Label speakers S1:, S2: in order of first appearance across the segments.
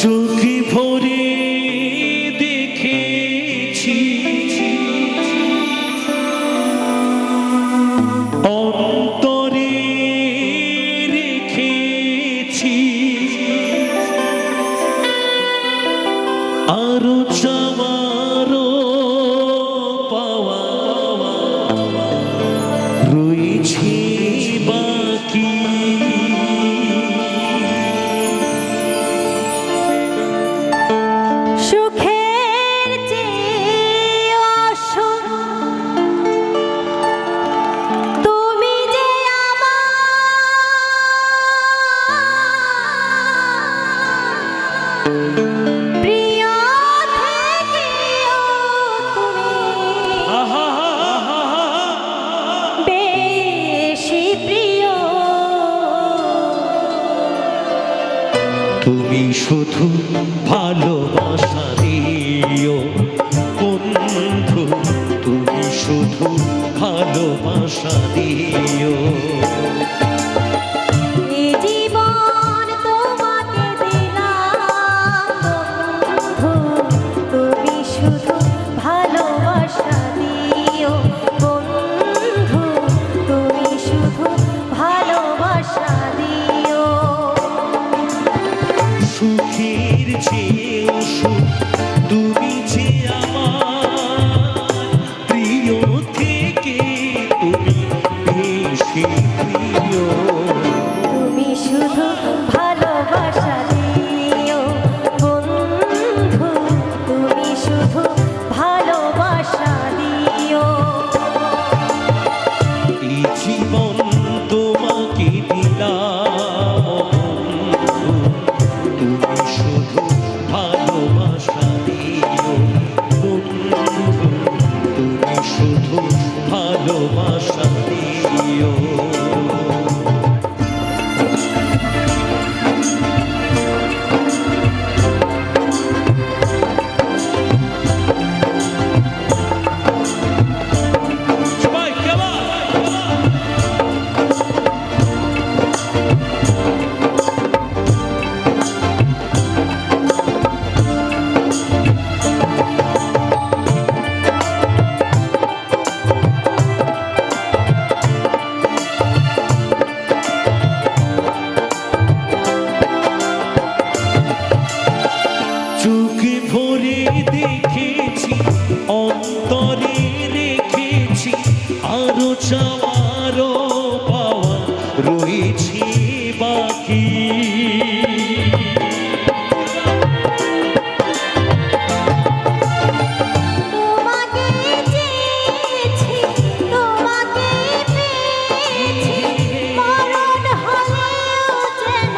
S1: চোখে ভরে দেখেছি অন্তরে রেখেছি আরো চাওয়ারও পাওয়া রয়েছে বাকি।
S2: সুখের চেয়ে অসুখ তুমি যে আমার প্রিয় থেকেও তুমি বেশি প্রিয়।
S1: তুমি শুধু ভালোবাসা দিও বন্ধু, তুমি শুধু ভালোবাসা দিও।
S2: এই জীবন তোমাকে দিলাম বন্ধু, তুমি শুধু ভালোবাসা দিও বন্ধু, তুমি শুধু ভালোবাসা দিও।
S1: সুখের চেয়েও সুখ তুমি যে আমার প্রিয় থেকে তুমি বেশি প্রিয়।
S2: তুমি শুধু ভালোবাসা দিও বন্ধু, তুমি শুধু ভালোবাসা দিও।
S1: এই জীবন তোমাকে দিলাম বন্ধু, তুমি শুধু ভালোবাসা দিও বন্ধু, তুমি শুধু ভালোবাসা দিও। সবাই কেমন চোখে ভরে দেখেছি অন্তরে রেখেছি আরো চাওয়ারও পাওয়া রয়েছে বাকি।
S2: তোমাকে চেয়েছি, তোমাকে পেয়েছি, মরণ হলেও যেন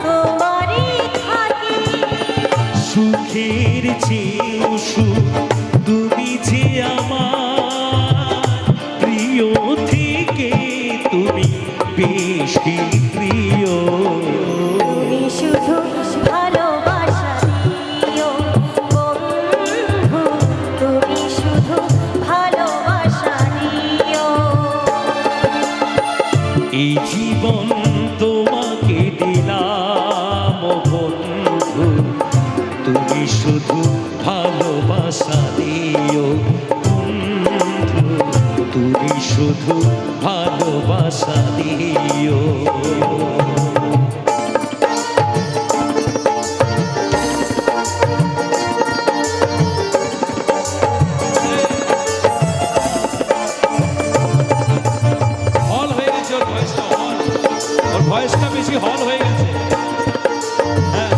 S2: তোমারই থাকি।
S1: সুখের চেয়েও সুখ তুমি যে আমার প্রিয় থেকে তুমি বেশি প্রিয়।
S2: তুমি শুধু ভালোবাসা দিও বন্ধু, তুমি শুধু ভালোবাসা দিও।
S1: এই জীবন তোমাকে দিলাম বন্ধু, তুমি শুধু ভালোবাসা দিও বন্ধু, তুমি শুধু ভালোবাসা দিও।
S3: হল হয়ে গেছে ওর ভয়েসটা, ওর ভয়েসটা বেশি হল হয়ে গেছে। হ্যাঁ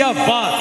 S3: क्या बात